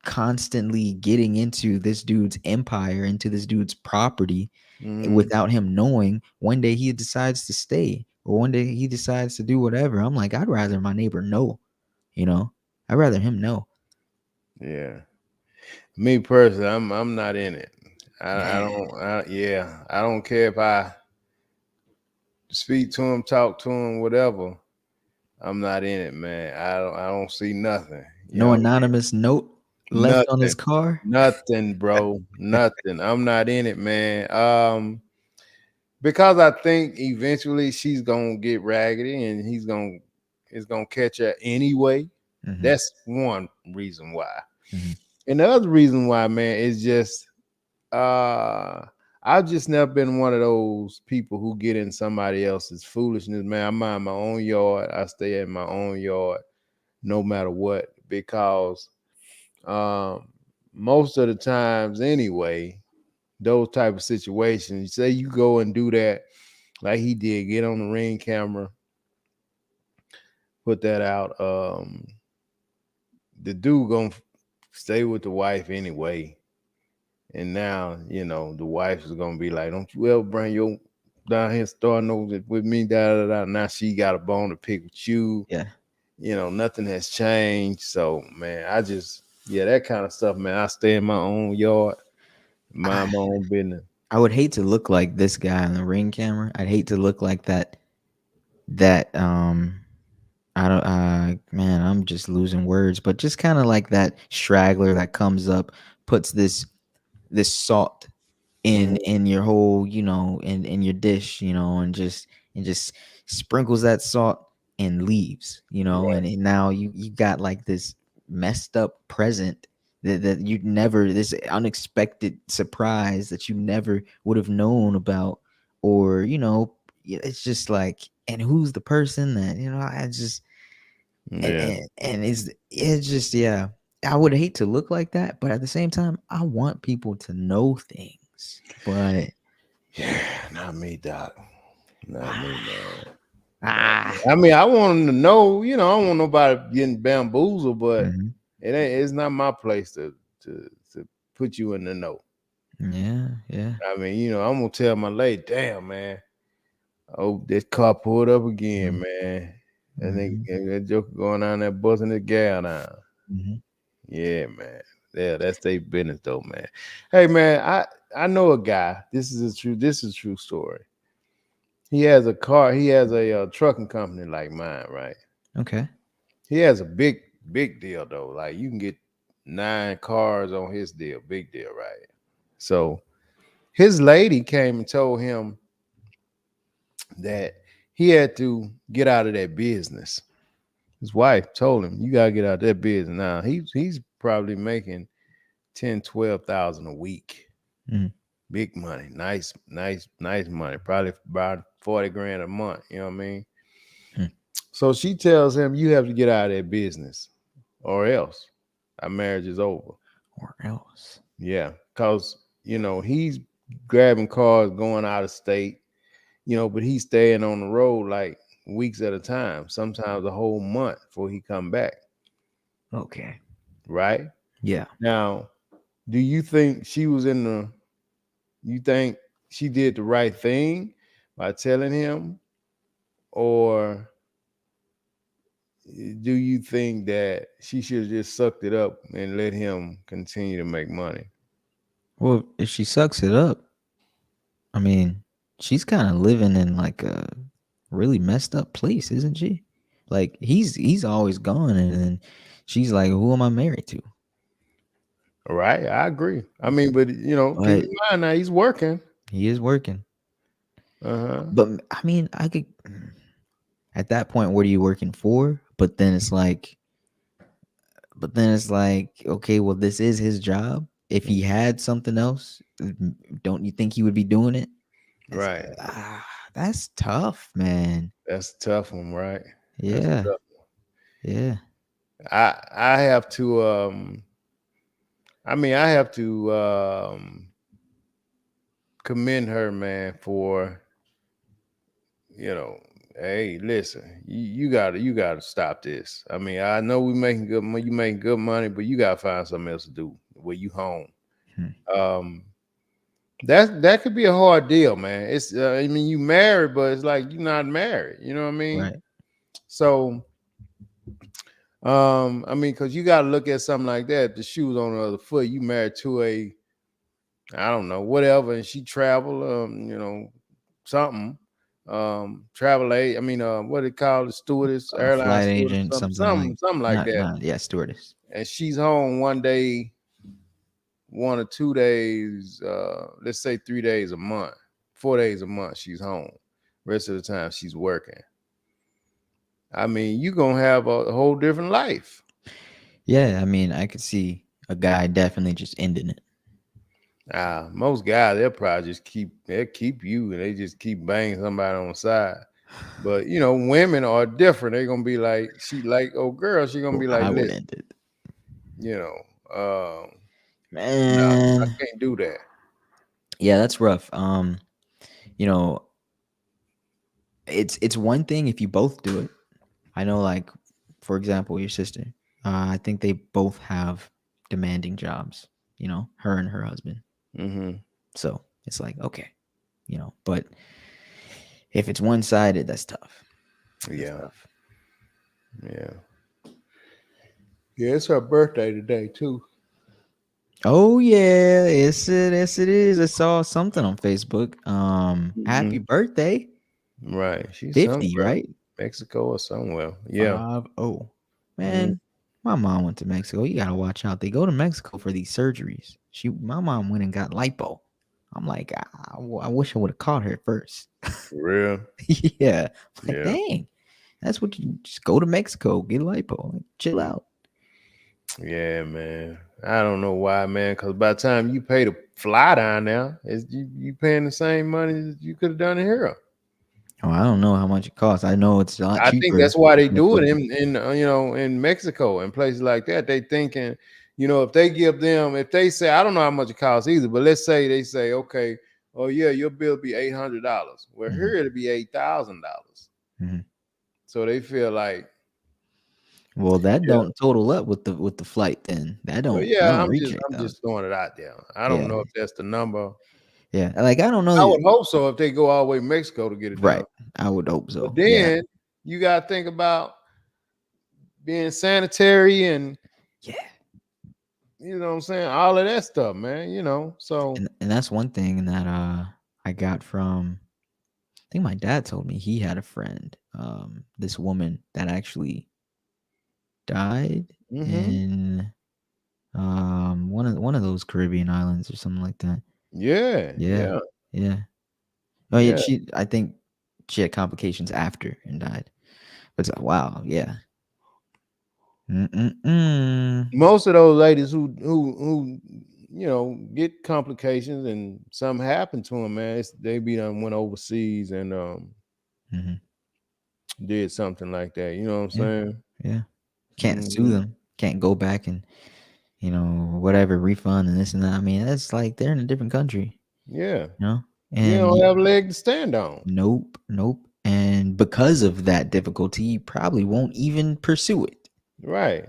constantly getting into this dude's empire, into this dude's property, Mm, without him knowing, one day he decides to stay, or one day he decides to do whatever. I'm like, I'd rather my neighbor know, you know? I'd rather him know. yeah. Me personally, I'm not in it. I Man. don't. Yeah, I don't care if I speak to him, talk to him, whatever. I'm not in it, man. I don't see nothing. You No know, anonymous note left on his nothing, car. nothing, bro, nothing. I'm not in it, man. Because I think eventually she's gonna get raggedy, and it's gonna catch her anyway. Hmm. That's one reason why. Hmm. And the other reason why, man, is just uh I've just never been one of those people who get in somebody else's foolishness, man. I mind my own yard. I stay in my own yard no matter what, because um most of the times anyway, those type of situations, say you go and do that like he did, get on the ring camera, put that out. The dude gonna stay with the wife anyway. And now, the wife is gonna be like, "Don't you ever bring your down here star nose with me, da da da." Now she got a bone to pick with you. Yeah. Nothing has changed. So, man, yeah, that kind of stuff, man. I stay in my own yard, mind I, my own business. I would hate to look like this guy on the ring camera. I'd hate to look like that I don't man, I'm just losing words, but just kind of like that straggler that comes up, puts this salt Mhm. in your whole, in your dish, and just sprinkles that salt and leaves, and now you got like this messed up present that you never, this unexpected surprise that you never would have known about, or it's just like, and who's the person that, I just, and Yeah, and it's just, yeah, I would hate to look like that, but at the same time I want people to know things, But Yeah, not me, Doc. Not me, man. ah, I mean, I want them to know, I don't want nobody getting bamboozled, but mhm. it's not my place to put you in the know. Yeah, yeah. I mean, I'm gonna tell my lady, damn man, oh, this car pulled up again, Mhm, man. And mhm, that joker going on there busting the gal down. mhm. Yeah, man. Yeah, that's their business though, man. Hey man, I know a guy. This is a true story. He has a trucking company like mine, right? Okay. He has a big deal though. Like you can get 9 cars on his deal, big deal, right? So his lady came and told him that he had to get out of that business. His wife told him, "You gotta get out of that business now." He's probably making 10, 12,000 a week. Mhm, Big money, nice money. Probably about 40 grand a month. You know what I mean? mhm. So she tells him, "You have to get out of that business, or else our marriage is over." Or else. Yeah, because he's grabbing cars going out of state. But he's staying on the road like weeks at a time, sometimes a whole month before he come back. Okay. Right Yeah. now, do you think she was in the? You think she did the right thing by telling him, or do you think that she should have just sucked it up and let him continue to make money? Well, if she sucks it up, I mean, she's kind of living in like a really messed up place, isn't she? Like he's always gone, and then she's like, "Who am I married to?" Right, I agree. I mean, but keep But in mind now he's working. he is working. Uh huh. But I mean, I could at that point, what are you working for? But then it's like, okay, well, this is his job. If he had something else, don't you think he would be doing it? That's Right. that's tough, man. That's a tough one, right? That's Yeah, tough. yeah. I have to I have to commend her, man, for you know, hey, listen, you gotta stop this. I mean, I know we making good money, you making good money, but you gotta find something else to do where you home. Hmm. Um, that could be a hard deal, man. It's I mean, you married, but it's like you're not married. You know what I mean? Right. So, I mean, because you got to look at something like that. The shoes on the other foot. You married to a, I don't know, whatever, and she travel, something, travel aid. I mean, what they call the stewardess, A airline flight stewardess, agent, something like something like not that. not yeah, stewardess. And she's home one day, 1 or 2 days, let's say 3 days a month, 4 days a month. She's home. Rest of the time she's working. I mean, you're gonna have a whole different life. Yeah, I mean, I could see a guy definitely just ending it. Most guys they'll keep you and they just keep banging somebody on the side. But women are different. They're gonna be like, she like, oh girl, she gonna Oh, be like, I would listen, end it, you know, um, no, I man. can't do that. Yeah, that's rough. You know, it's one thing if you both do it. I know, like, for example, your sister. I think they both have demanding jobs. Her and her husband. Mm-hmm. So it's like, okay, but if it's one sided, that's tough. That's Yeah, tough. yeah, yeah. It's her birthday today too. Oh yeah, yes it is. I saw something on Facebook. Happy Hmm. birthday, Right, she's 50, somewhere, right? Mexico or somewhere. Yeah. 50. Hmm. Man, my mom went to Mexico. You gotta watch out. They go to Mexico for these surgeries. My mom went and got lipo. I'm like, I wish I would have caught her first. For real. Yeah, like Yeah. dang, that's what you just go to Mexico, get lipo, like, chill out. Yeah, man. I don't know why, man. Because by the time you pay to fly down there, you paying the same money that you could have done it here. Oh, I don't know how much it costs. I know it's a lot I think cheaper that's why to they go do for it the. in in Mexico and places like that. They thinking, if they give them, if they say, I don't know how much it costs either, but let's say they say, okay, oh yeah, your bill be $800. Well, Mhm, here it'll be $8,000. mhm. So they feel like, Well, that yeah, don't total up with the flight then. well, That yeah, don't I'm reach just I'm 8,000. just throwing it out there. I don't Yeah, know if that's the number. yeah. Like I don't know. I would hope so if they go all the way to Mexico to get it done. Right. I would hope But so. Yeah. then you got to think about being sanitary and Yeah. you know what I'm saying, all of that stuff, man. So And that's one thing that I got from I think my dad told me he had a friend, this woman that actually died hmm in one of those Caribbean islands or something like that. yeah, Yeah. yeah, Yeah. Oh yeah, yeah. I think she had complications after and died. But it's like, wow, yeah. Mm-mm-mm. Most of those ladies who get complications and something happened to them, man, they be done went overseas and Hmm. did something like that. You know what I'm Yeah, saying? yeah. Can't sue hmm them. Can't go back and whatever refund and this and that. I mean, that's like they're in a different country, Yeah, you know. you And don't have a leg to stand on. nope, nope. And because of that difficulty, you probably won't even pursue it. Right.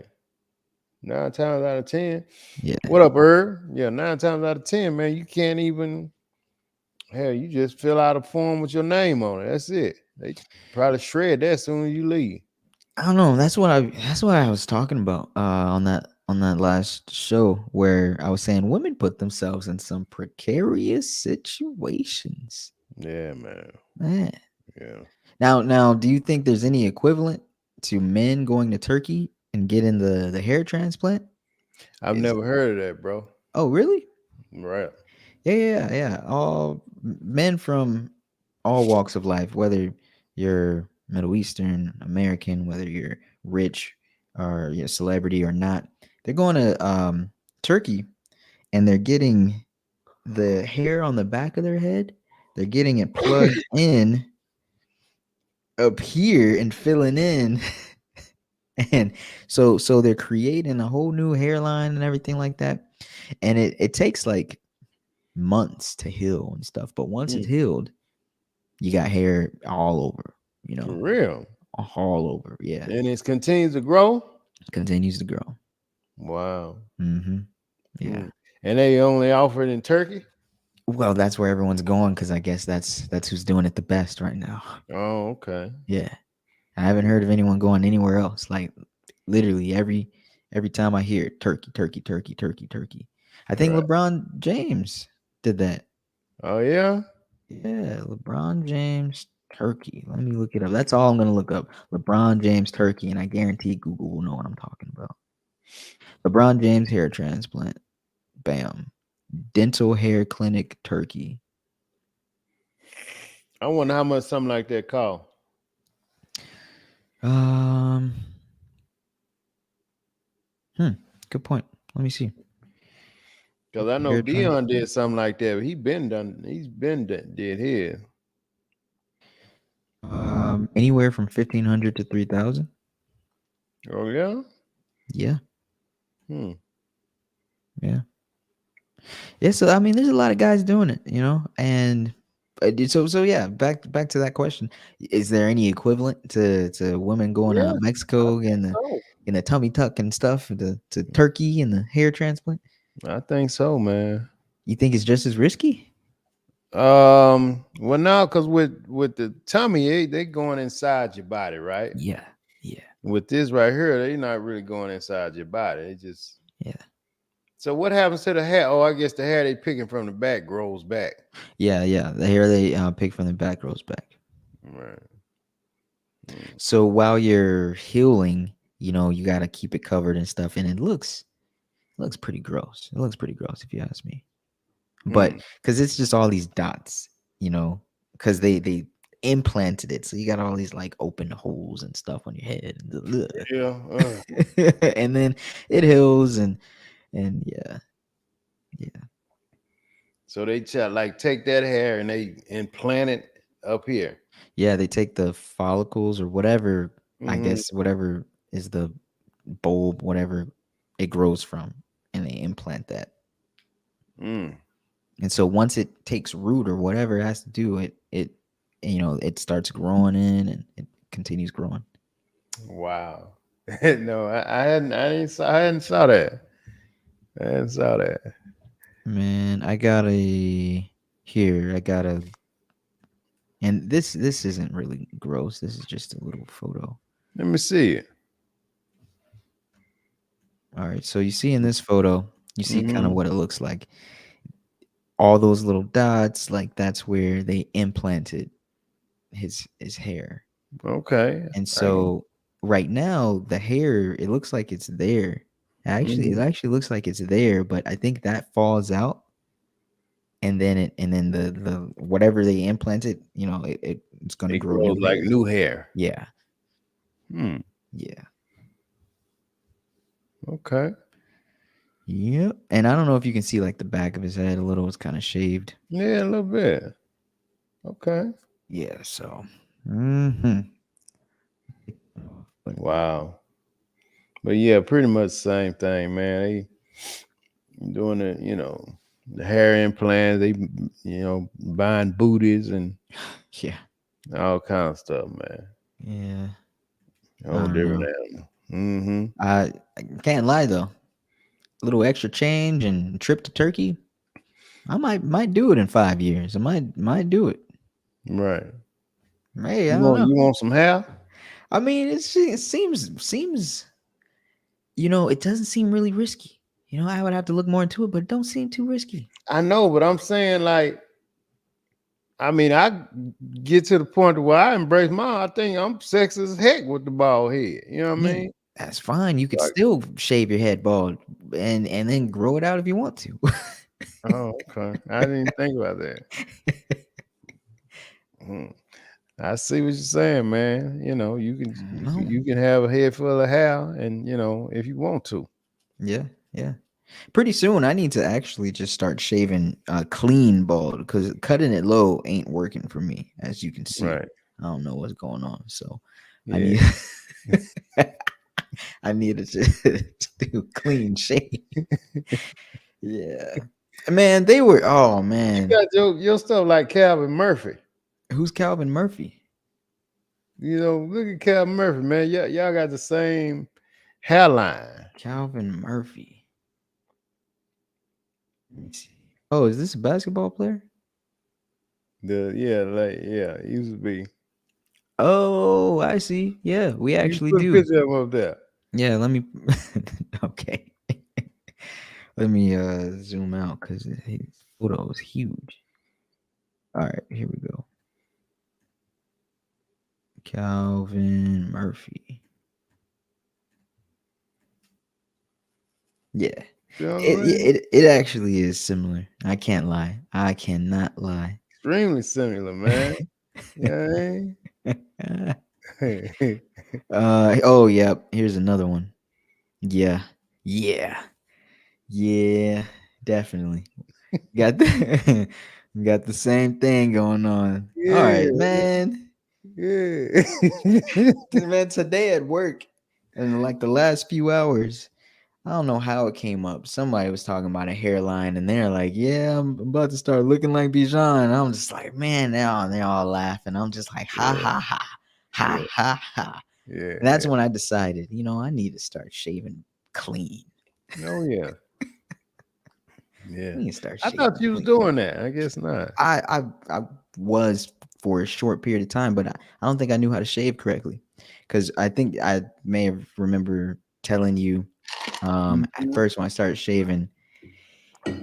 9 times out of 10. Yeah. What up, Herb? Yeah, 9 times out of 10, man, you can't even. Hell, you just fill out a form with your name on it. That's it. They probably shred that as soon as you leave. I don't know. That's what I was talking about on that last show where I was saying women put themselves in some precarious situations. Yeah, man. Man. Yeah. Now, do you think there's any equivalent to men going to Turkey and getting the hair transplant? I've Is never heard of that, bro. Oh, really? Right. Yeah, yeah, yeah. All men from all walks of life, whether you're Middle Eastern, American, whether you're rich or you're a celebrity or not, they're going to Turkey and they're getting the hair on the back of their head. They're getting it plugged in up here and filling in, and so they're creating a whole new hairline and everything like that. And it takes like months to heal and stuff, but once it's Mm, healed, you got hair all over, for real. all over. Yeah, And it continues to grow. continues to grow. Wow. Hmm. Yeah. Mm. And they only offer it in Turkey. Well, that's where everyone's going because I guess that's who's doing it the best right now. Oh, okay. Yeah, I haven't heard of anyone going anywhere else. Like literally every time I hear it, Turkey, Turkey, Turkey, Turkey, Turkey. I think Right. LeBron James did that. Oh yeah. Yeah, LeBron James Turkey. Let me look it up. That's all I'm gonna look up. LeBron James Turkey, and I guarantee Google will know what I'm talking about. LeBron James hair transplant. Bam. Dental hair clinic Turkey. I wonder how much something like that cost. Um. Hmm. Good point. Let me see. Cause I know Hair trans. Dion did something like that. But he been done. He's been did his. Anywhere from 1,500 to 3,000. Oh yeah. Yeah. Hmm. Yeah. Yeah. So I mean, there's a lot of guys doing it, and so yeah. Back to that question: is there any equivalent to women going Yeah, to I Mexico think and so. the tummy tuck and stuff, to Turkey and the hair transplant? I think so, man. You think it's just as risky? Well, now because with the tummy, they going inside your body, right? Yeah. Yeah. With this right here, they not really going inside your body. They just Yeah. so what happens to the hair? Oh, I guess the hair they picking from the back grows back. Yeah. Yeah. The hair they pick from the back grows back. Right. Mm. So while you're healing, you got to keep it covered and stuff, and it looks pretty gross. It looks pretty gross if you ask me. But Mm. because it's just all these dots, because they implanted it, so you got all these like open holes and stuff on your head, Yeah. and then it heals and yeah, yeah, So they like take that hair and they implant it up here. yeah. They take the follicles or whatever, I hmm guess whatever is the bulb, whatever it grows from. and they implant that. Mm. And so once it takes root or whatever it has to do, it starts growing in and it continues growing. Wow. No, I hadn't saw that. I hadn't saw that. Man, I got a and this isn't really gross. This is just a little photo. Let me see it. All right, so you see in this photo, you see kind of Hmm. what it looks like. All those little dots, like that's where they implanted his hair. Okay. And I can. so right now the hair, it looks like it's there. It Hmm. actually looks like it's there, but I think that falls out, and then the whatever they implanted, it's gonna It grow grows new like hair. new hair. Yeah, Hmm. yeah, Okay. yep. And I don't know if you can see like the back of his head a little. It's kind of shaved. Yeah, a little bit. Okay. Yeah. So, mm-hmm. But Wow. But yeah, pretty much the same thing, man. They doing it, the hair implants. They, buying booties and yeah, all kind of stuff, man. yeah. A I whole don't different know. animal. Mm-hmm. I can't lie though. Little extra change and trip to Turkey. I might do it in 5 years. I might do it. Right. Hey, I You don't want know. you want some hair? I mean, it seems it doesn't seem really risky. I would have to look more into it, but it don't seem too risky. I know, but I'm saying like, I mean, I get to the point where I embrace mine. I think I'm sexy as heck with the bald head. You know what I I mean, mean? that's fine. You could Like, still shave your head bald and then grow it out if you want to. oh, okay. I didn't even think about that. Mhm. I see what you're saying, man. No. You can have a head full of hair, and if you want to. Yeah, yeah. Pretty soon, I need to actually just start shaving clean bald because cutting it low ain't working for me, as you can see. Right. I don't know what's going on, so I Yeah. need I need to just to do clean shave. Yeah, man. They were. Oh You man, got your stuff like Calvin Murphy. who's Calvin Murphy? Look at Calvin Murphy, man. Y'all got the same hairline. Calvin Murphy. Let me see. Oh, is this a basketball player? Yeah, used to be. Oh, I see. Yeah, we You actually put a do. picture of him up there. Yeah, let me. Okay. Let me zoom out because his photo is huge. All right, here we go. Calvin Murphy. Yeah, You know what I mean? it actually is similar. I can't lie. I cannot lie. Extremely similar, man. Yeah. Oh yeah. Here's another one. Yeah, yeah, yeah. Definitely got the got the same thing going on. All Yeah, right, man. yeah. Man, today at work, and like the last few hours, I don't know how it came up. Somebody was talking about a hairline, and they're like, "Yeah, I'm about to start looking like Bijan." And I'm just like, "Man!" Now and they're all laughing. I'm just like, "Ha Yeah, ha ha, ha yeah, ha ha." yeah, And that's yeah. when I decided, I need to start shaving clean. Oh yeah, I yeah. need to start I thought shaving you was clean. doing that. I guess not. I was for a short period of time, but I don't think I knew how to shave correctly, because I think I may have remember telling you at Mhm. first when I started shaving,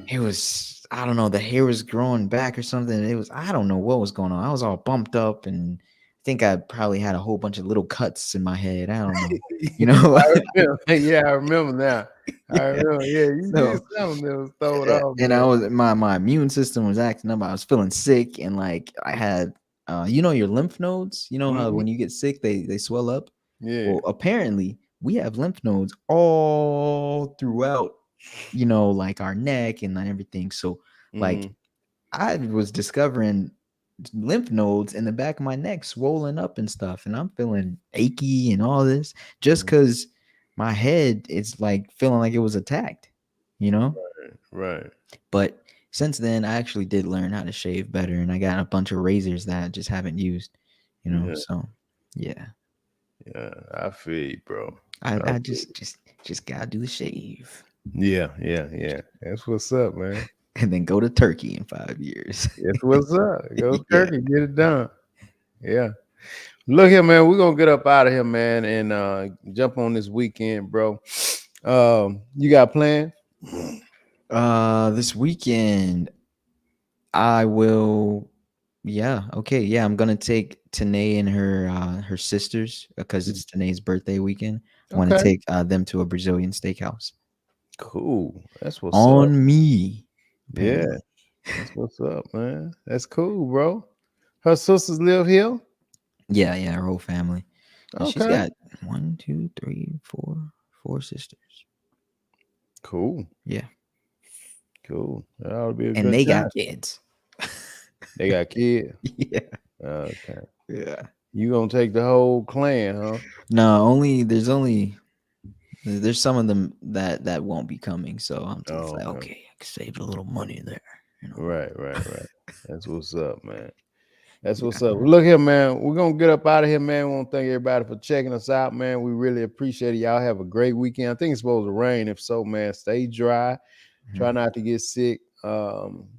it was, I don't know, the hair was growing back or something. It was, I don't know what was going on. I was all bumped up, and I think I probably had a whole bunch of little cuts in my head. I don't know, you know. I remember. Yeah, I remember now. I Yeah. remember. Yeah, you did So something that was thrown off, and I man. was, my immune system was acting up. I was feeling sick, and like I had your lymph nodes. You know how Hmm. when you get sick they swell up. Yeah. Well, apparently we have lymph nodes all throughout, like our neck and everything. So like Hmm. I was discovering lymph nodes in the back of my neck swollen up and stuff, and I'm feeling achy and all this just because my head is like feeling like it was attacked. you know? Right. But since then, I actually did learn how to shave better, and I got a bunch of razors that I just haven't used, you know? Yeah. So, yeah. Yeah. I feel you, bro. I I feel just gotta do the shave you. Yeah. That's what's up, man. and then go to Turkey in 5 years. That's what's up. Go Yeah. turkey, get it done. Yeah. Look here, man. We're gonna get up out of here, man, and jump on this weekend, bro. You got plans? This weekend I will. Yeah. Okay. Yeah, I'm gonna take Tanae and her sisters because it's Tanae's birthday weekend. I want to Okay. take them to a Brazilian steakhouse Cool. That's what's up. on me. Yeah. Apparently, That's what's up, man. That's cool, bro. Her sisters live here. yeah. Her whole family. And she's Okay. got one, two, three, four sisters. Cool. Yeah, Cool. That ought to be a and good they time. got kids. They got kids. Yeah, Okay. yeah. You gonna take the whole clan, huh? No, there's some of them that won't be coming. So I'm just Oh, like, okay. okay, I can save a little money there. You know. Right. That's what's up, man. That's Yeah. what's up. Look here, man. We're gonna get up out of here, man. We want to thank everybody for checking us out, man. We really appreciate it. Y'all have a great weekend. I think it's supposed to rain. If so, man, stay dry. Try Mhm. not to get sick.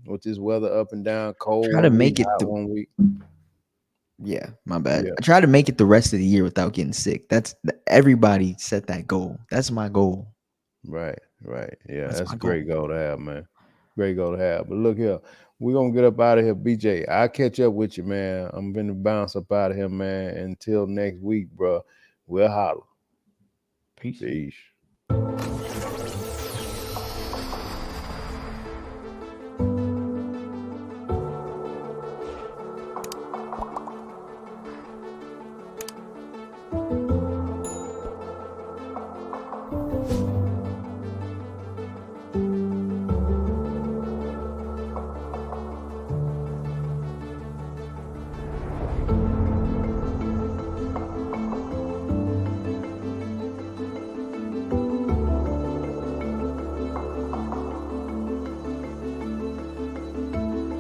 With this weather up and down, cold Try to one week, make it hot the one week. Yeah, my bad. Yeah, I try to make it the rest of the year without getting sick. Everybody set that goal. That's my goal. right. Yeah, That's that's my a goal. great goal to have, man. Great goal to have. But look here, we're gonna get up out of here, BJ. I'll catch up with you, man. I'm gonna bounce up out of here, man. Until next week, bro. We'll holler. Peace. Peace.